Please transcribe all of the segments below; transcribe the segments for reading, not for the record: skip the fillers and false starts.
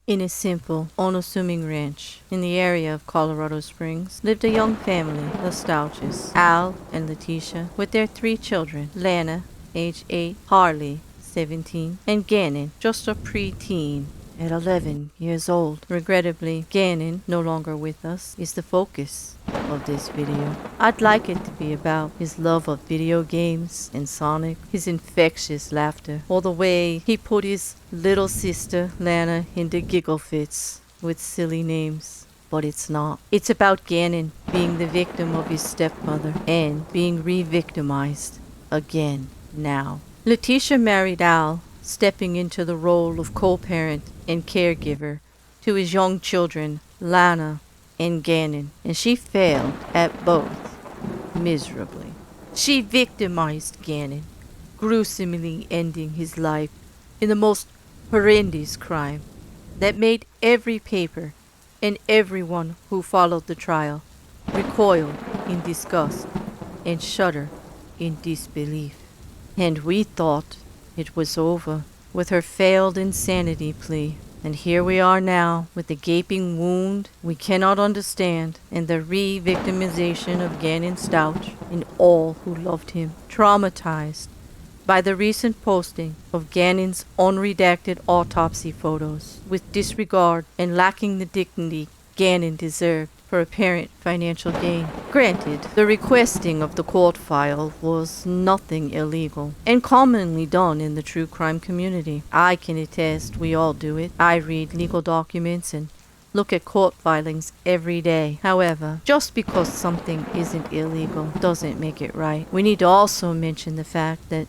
In a simple, unassuming ranch in the area of Colorado Springs lived a young family, nostalgics, Al and Letitia, with their 3 children, Lana, age 8, Harley, 17, and Gannon, just a preteen at 11 years old. Regrettably, Gannon, no longer with us, is the focus of this video. I'd like it to be about his love of video games and Sonic, his infectious laughter, or the way he put his little sister, Lana, into giggle fits with silly names. But it's not. It's about Gannon being the victim of his stepmother and being re-victimized again now. Letitia married Al, stepping into the role of co-parent and caregiver to his young children, Lana and Gannon, and she failed at both miserably. She victimized Gannon, gruesomely ending his life in the most horrendous crime that made every paper and everyone who followed the trial recoil in disgust and shudder in disbelief. And we thought it was over with her failed insanity plea. And here we are now, with the gaping wound we cannot understand, and the re-victimization of Gannon Stouch and all who loved him, traumatized by the recent posting of Gannon's unredacted autopsy photos, with disregard and lacking the dignity Gannon deserved for apparent financial gain. Granted, the requesting of the court file was nothing illegal, and commonly done in the true crime community. I can attest we all do it. I read legal documents and look at court filings every day. However, just because something isn't illegal doesn't make it right. We need to also mention the fact that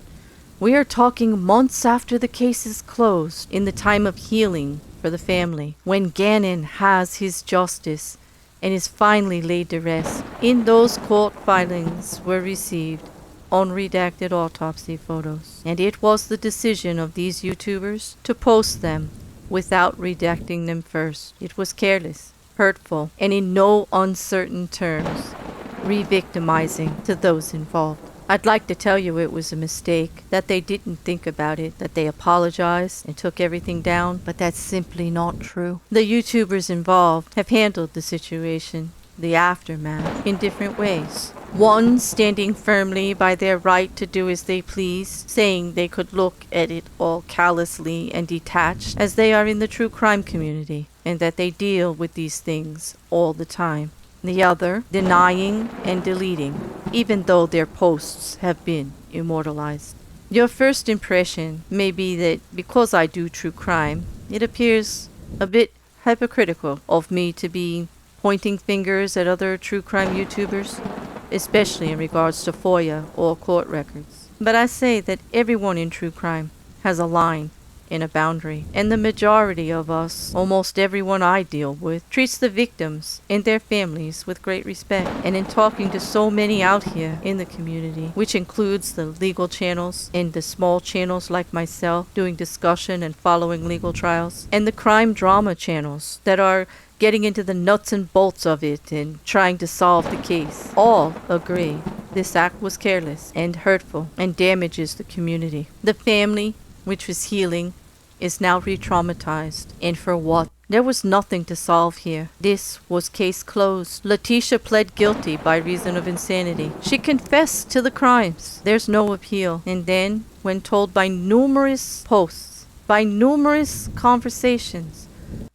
we are talking months after the case is closed, in the time of healing for the family, when Gannon has his justice and is finally laid to rest. In those court filings were received unredacted autopsy photos, and it was the decision of these YouTubers to post them without redacting them first. It was careless, hurtful, and in no uncertain terms, re-victimizing to those involved. I'd like to tell you it was a mistake, that they didn't think about it, that they apologized and took everything down, but that's simply not true. The YouTubers involved have handled the situation, the aftermath, in different ways. One standing firmly by their right to do as they please, saying they could look at it all callously and detached, as they are in the true crime community, and that they deal with these things all the time. The other denying and deleting, even though their posts have been immortalized. Your first impression may be that because I do true crime, it appears a bit hypocritical of me to be pointing fingers at other true crime YouTubers, especially in regards to FOIA or court records. But I say that everyone in true crime has a line and a boundary, and the majority of us, almost everyone I deal with, treats the victims and their families with great respect. And in talking to so many out here in the community, which includes the legal channels and the small channels like myself doing discussion and following legal trials, and the crime drama channels that are getting into the nuts and bolts of it and trying to solve the case, all agree this act was careless and hurtful and damages the community. The family, which was healing, is now re-traumatized. And for what? There was nothing to solve here. This was case closed. Letitia pled guilty by reason of insanity. She confessed to the crimes. There's no appeal. And then, when told by numerous posts, by numerous conversations,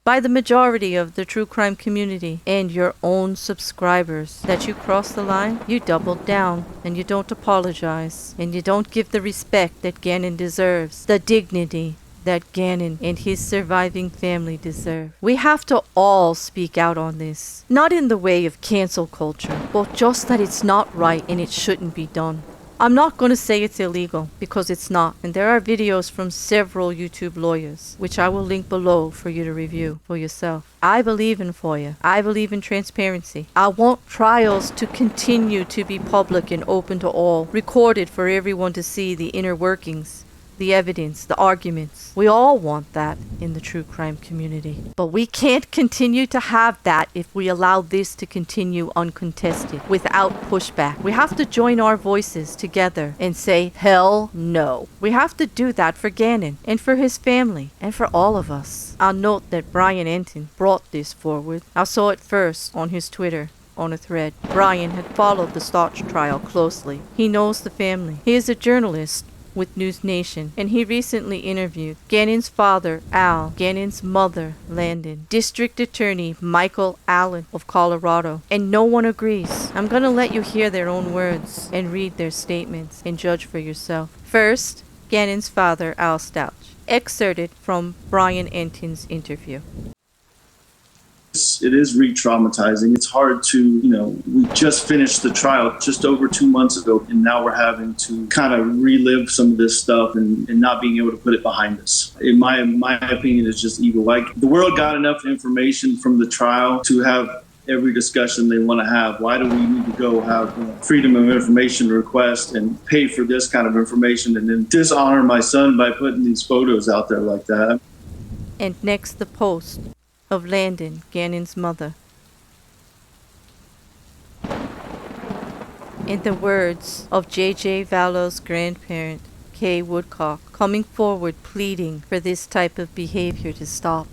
by the majority of the true crime community and your own subscribers, that you crossed the line, you doubled down, and you don't apologize, and you don't give the respect that Gannon deserves, the dignity that Gannon and his surviving family deserve. We have to all speak out on this, not in the way of cancel culture, but just that it's not right and it shouldn't be done. I'm not going to say it's illegal, because it's not, and there are videos from several YouTube lawyers, which I will link below for you to review for yourself. I believe in FOIA. I believe in transparency. I want trials to continue to be public and open to all, recorded for everyone to see the inner workings the evidence, the arguments. We all want that in the true crime community. But we can't continue to have that if we allow this to continue uncontested, without pushback. We have to join our voices together and say, hell no. We have to do that for Gannon and for his family and for all of us. I'll note that Brian Entin brought this forward. I saw it first on his Twitter, on a thread. Brian had followed the Stotch trial closely. He knows the family. He is a journalist with News Nation, and he recently interviewed Gannon's father, Al, Gannon's mother, Landon, District Attorney Michael Allen of Colorado, and no one agrees. I'm gonna let you hear their own words and read their statements and judge for yourself. First, Gannon's father, Al Stouch, excerpted from Brian Entin's interview. It is re-traumatizing. It's hard to, we just finished the trial just over 2 months ago, and now we're having to kind of relive some of this stuff and not being able to put it behind us. In my opinion, it's just evil. Like, the world got enough information from the trial to have every discussion they want to have. Why do we need to go have freedom of information request and pay for this kind of information and then dishonor my son by putting these photos out there like that? And next, the post of Landon, Gannon's mother. In the words of J.J. Vallow's grandparent, Kay Woodcock, coming forward pleading for this type of behavior to stop.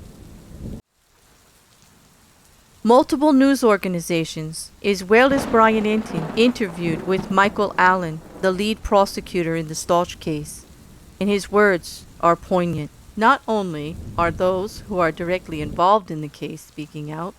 Multiple news organizations, as well as Brian Entin, interviewed with Michael Allen, the lead prosecutor in the Stotch case, and his words are poignant. Not only are those who are directly involved in the case speaking out,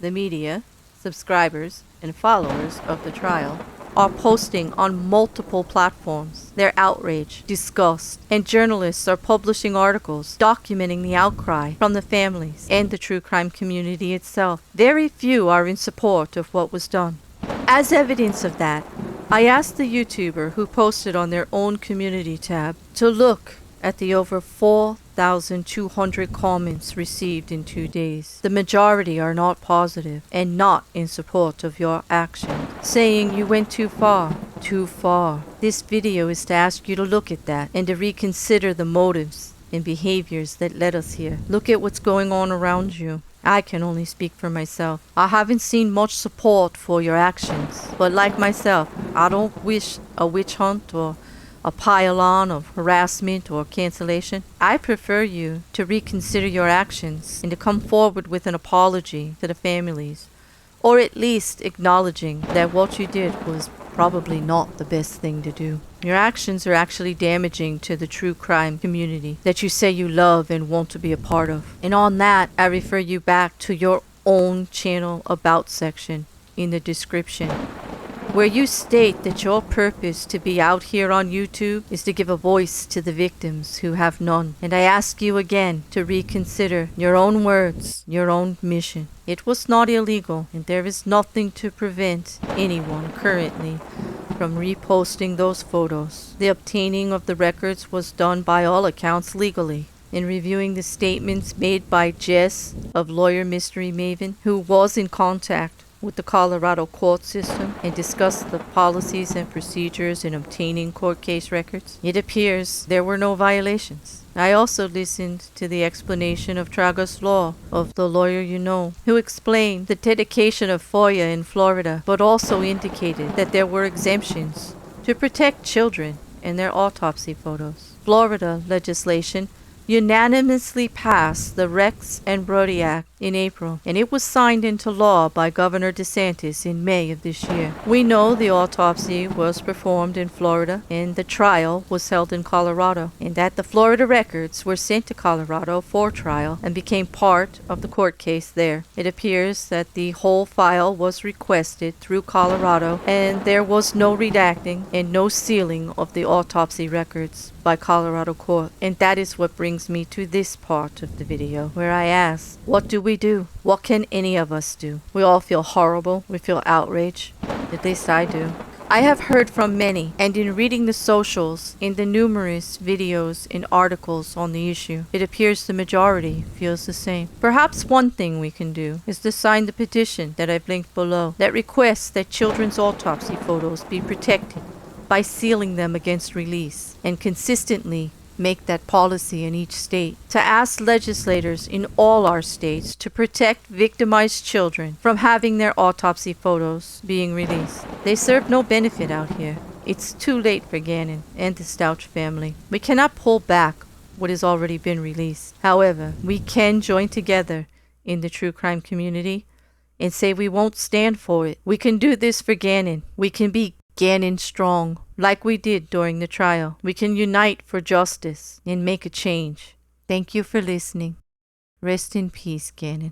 the media, subscribers, and followers of the trial are posting on multiple platforms their outrage, disgust, and journalists are publishing articles documenting the outcry from the families and the true crime community itself. Very few are in support of what was done. As evidence of that, I asked the YouTuber who posted on their own community tab to look at the over 4,200 comments received in 2 days. The majority are not positive and not in support of your action, saying you went too far, too far. This video is to ask you to look at that and to reconsider the motives and behaviors that led us here. Look at what's going on around you. I can only speak for myself. I haven't seen much support for your actions, but like myself, I don't wish a witch hunt or a pile-on of harassment or cancellation. I prefer you to reconsider your actions and to come forward with an apology to the families, or at least acknowledging that what you did was probably not the best thing to do. Your actions are actually damaging to the true crime community that you say you love and want to be a part of. And on that, I refer you back to your own channel About section in the description, where you state that your purpose to be out here on YouTube is to give a voice to the victims who have none. And I ask you again to reconsider your own words, your own mission. It was not illegal, and there is nothing to prevent anyone currently from reposting those photos. The obtaining of the records was done by all accounts legally. In reviewing the statements made by Jess of Lawyer Mystery Maven, who was in contact with the Colorado court system and discussed the policies and procedures in obtaining court case records, it appears there were no violations. I also listened to the explanation of Tragus Law, of the lawyer you know, who explained the dedication of FOIA in Florida, but also indicated that there were exemptions to protect children and their autopsy photos. Florida legislation unanimously passed the Rex and Brody Act in April, and it was signed into law by Governor DeSantis in May of this year. We know the autopsy was performed in Florida and the trial was held in Colorado, and that the Florida records were sent to Colorado for trial and became part of the court case there. It appears that the whole file was requested through Colorado, and there was no redacting and no sealing of the autopsy records by Colorado court. And that is what brings me to this part of the video, where I ask, what do we do? What can any of us do? We all feel horrible. We feel outrage. At least I do. I have heard from many, and in reading the socials, in the numerous videos and articles on the issue, it appears the majority feels the same. Perhaps one thing we can do is to sign the petition that I've linked below that requests that children's autopsy photos be protected by sealing them against release and consistently make that policy in each state, to ask legislators in all our states to protect victimized children from having their autopsy photos being released. They serve no benefit out here. It's too late for Gannon and the Stouch family. We cannot pull back what has already been released. However, we can join together in the true crime community and say we won't stand for it. We can do this for Gannon. We can be Gannon strong, like we did during the trial. We can unite for justice and make a change. Thank you for listening. Rest in peace, Gannon.